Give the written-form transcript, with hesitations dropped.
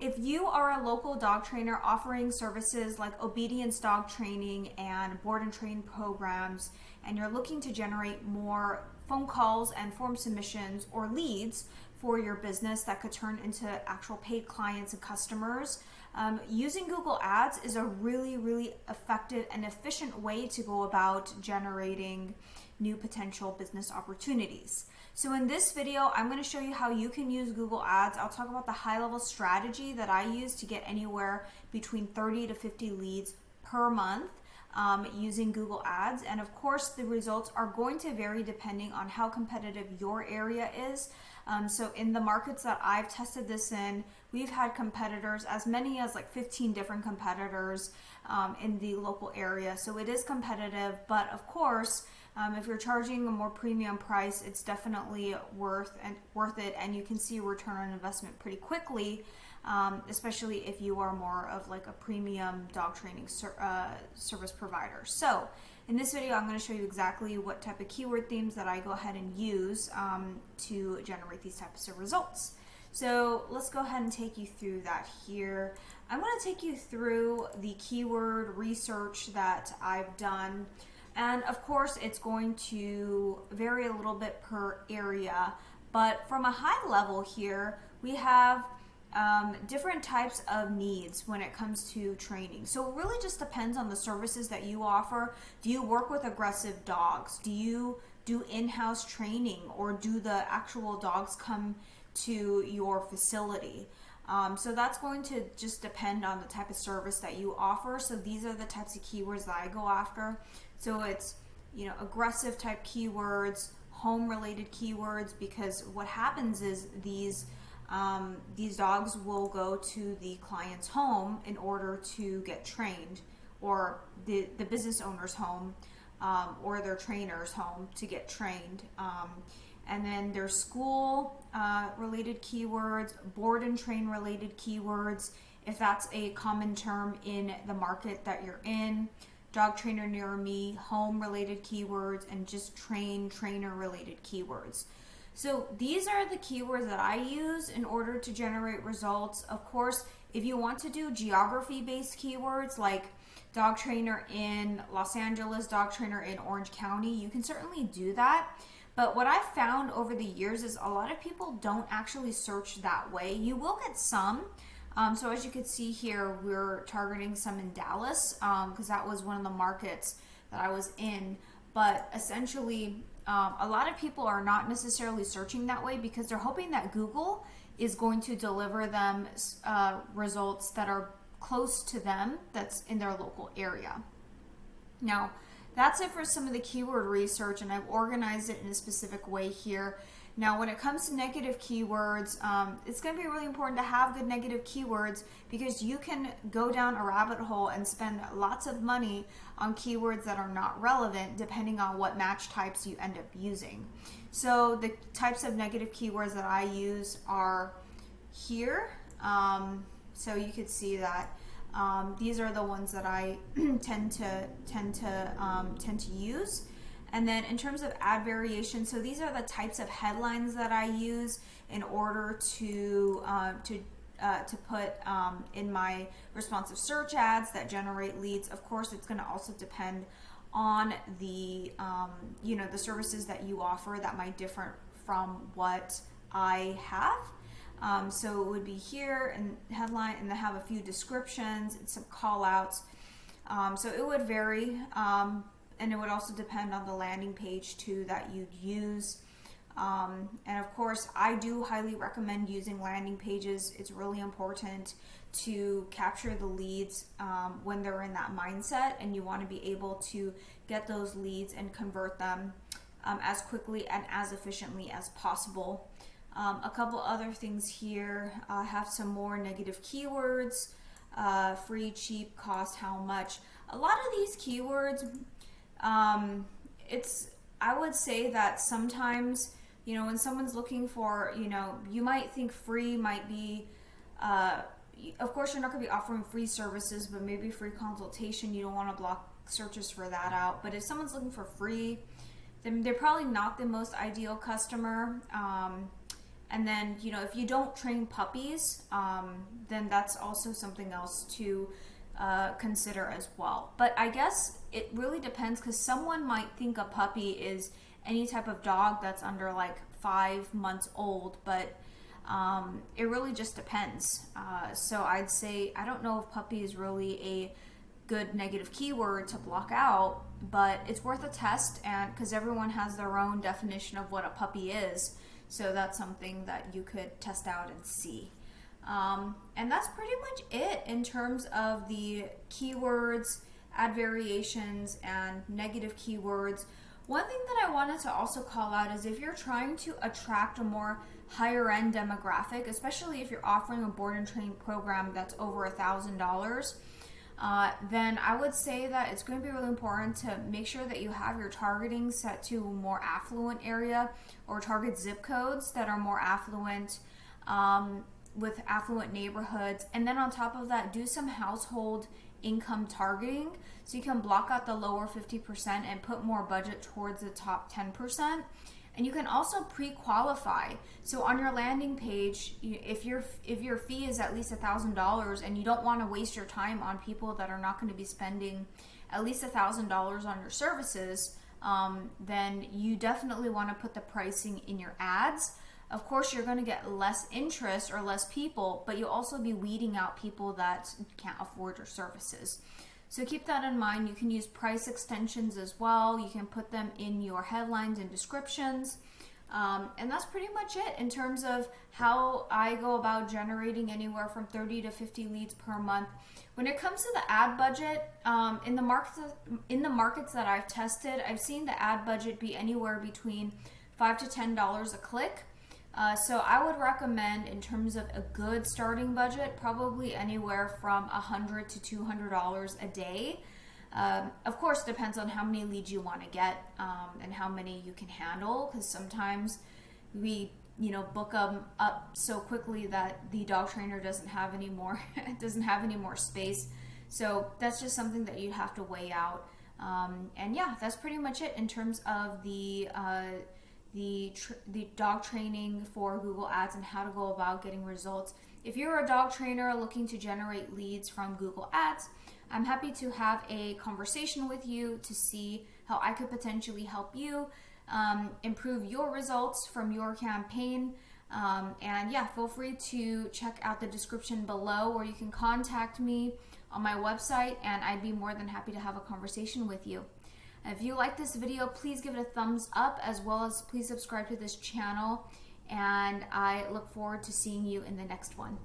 if you are a local dog trainer offering services like obedience dog training and board and train programs, and you're looking to generate more phone calls and form submissions or leads for your business that could turn into actual paid clients and customers, using Google Ads is a really, really effective and efficient way to go about generating new potential business opportunities. So in this video, I'm going to show you how you can use Google Ads. I'll talk about the high-level strategy that I use to get anywhere between 30 to 50 leads per month using Google Ads. And of course, the results are going to vary depending on how competitive your area is. So in the markets that I've tested this in, we've had competitors, as many as like 15 different competitors in the local area. So it is competitive, but of course, if you're charging a more premium price, it's definitely worth it, and you can see a return on investment pretty quickly, especially if you are more of like a premium dog training service provider. So in this video, I'm going to show you exactly what type of keyword themes that I go ahead and use to generate these types of results. So let's go ahead and take you through that here. I'm going to take you through the keyword research that I've done. And of course, it's going to vary a little bit per area, but from a high level here, we have different types of needs when it comes to training. So it really just depends on the services that you offer. Do you work with aggressive dogs? Do you do in-house training, or do the actual dogs come to your facility? So that's going to just depend on the type of service that you offer. So these are the types of keywords that I go after. So it's, aggressive type keywords, home related keywords, because what happens is these dogs will go to the client's home in order to get trained, or the business owner's home, or their trainer's home to get trained. And then there's school related keywords, board and train related keywords, if that's a common term in the market that you're in, dog trainer near me, home related keywords, and just trainer related keywords. So these are the keywords that I use in order to generate results. Of course, if you want to do geography based keywords like dog trainer in Los Angeles, dog trainer in Orange County, you can certainly do that. But what I've found over the years is a lot of people don't actually search that way. You will get some. So as you can see here, we're targeting some in Dallas because that was one of the markets that I was in. But essentially, a lot of people are not necessarily searching that way because they're hoping that Google is going to deliver them results that are close to them, that's in their local area. Now, that's it for some of the keyword research, and I've organized it in a specific way here. Now, when it comes to negative keywords, it's going to be really important to have good negative keywords, because you can go down a rabbit hole and spend lots of money on keywords that are not relevant depending on what match types you end up using. So the types of negative keywords that I use are here. So you could see that these are the ones that I tend to use. And then in terms of ad variation, so these are the types of headlines that I use in order to put in my responsive search ads that generate leads. Of course, it's going to also depend on the the services that you offer that might differ from what I have. So it would be here and headline, and they have a few descriptions and some call outs. So it would vary. And it would also depend on the landing page too that you'd use. And of course, I do highly recommend using landing pages. It's really important to capture the leads when they're in that mindset, and you want to be able to get those leads and convert them as quickly and as efficiently as possible. A couple other things here. I have some more negative keywords, free, cheap, cost, how much. A lot of these keywords, I would say that sometimes, when someone's looking for, you might think free might be, of course, you're not going to be offering free services, but maybe free consultation. You don't want to block searches for that out. But if someone's looking for free, then they're probably not the most ideal customer. And then, you know, if you don't train puppies, then that's also something else to consider as well. But I guess it really depends, because someone might think a puppy is any type of dog that's under like 5 months old, but it really just depends. So I'd say, I don't know if puppy is really a good negative keyword to block out, but it's worth a test, and because everyone has their own definition of what a puppy is. So that's something that you could test out and see. And that's pretty much it in terms of the keywords, ad variations, and negative keywords. One thing that I wanted to also call out is if you're trying to attract a more higher end demographic, especially if you're offering a board and train program that's over $1,000, then I would say that it's going to be really important to make sure that you have your targeting set to a more affluent area, or target zip codes that are more affluent, with affluent neighborhoods. And then on top of that, do some household income targeting, so you can block out the lower 50% and put more budget towards the top 10%. And you can also pre-qualify. So on your landing page, if your fee is at least $1,000 and you don't want to waste your time on people that are not going to be spending at least $1,000 on your services, then you definitely want to put the pricing in your ads. Of course, you're going to get less interest or less people, but you'll also be weeding out people that can't afford your services. So keep that in mind. You can use price extensions as well. You can put them in your headlines and descriptions. And that's pretty much it in terms of how I go about generating anywhere from 30 to 50 leads per month. When it comes to the ad budget, in the markets that I've tested, I've seen the ad budget be anywhere between $5 to $10 a click. So I would recommend, in terms of a good starting budget, probably anywhere from $100 to $200 a day. Of course, depends on how many leads you want to get, and how many you can handle, because sometimes we book them up so quickly that the dog trainer doesn't have any more space. So that's just something that you have to weigh out. And yeah, that's pretty much it in terms of the dog training for Google Ads and how to go about getting results. If you're a dog trainer looking to generate leads from Google Ads, I'm happy to have a conversation with you to see how I could potentially help you improve your results from your campaign. And yeah, feel free to check out the description below, or you can contact me on my website, and I'd be more than happy to have a conversation with you. If you like this video, please give it a thumbs up, as well as please subscribe to this channel, and I look forward to seeing you in the next one.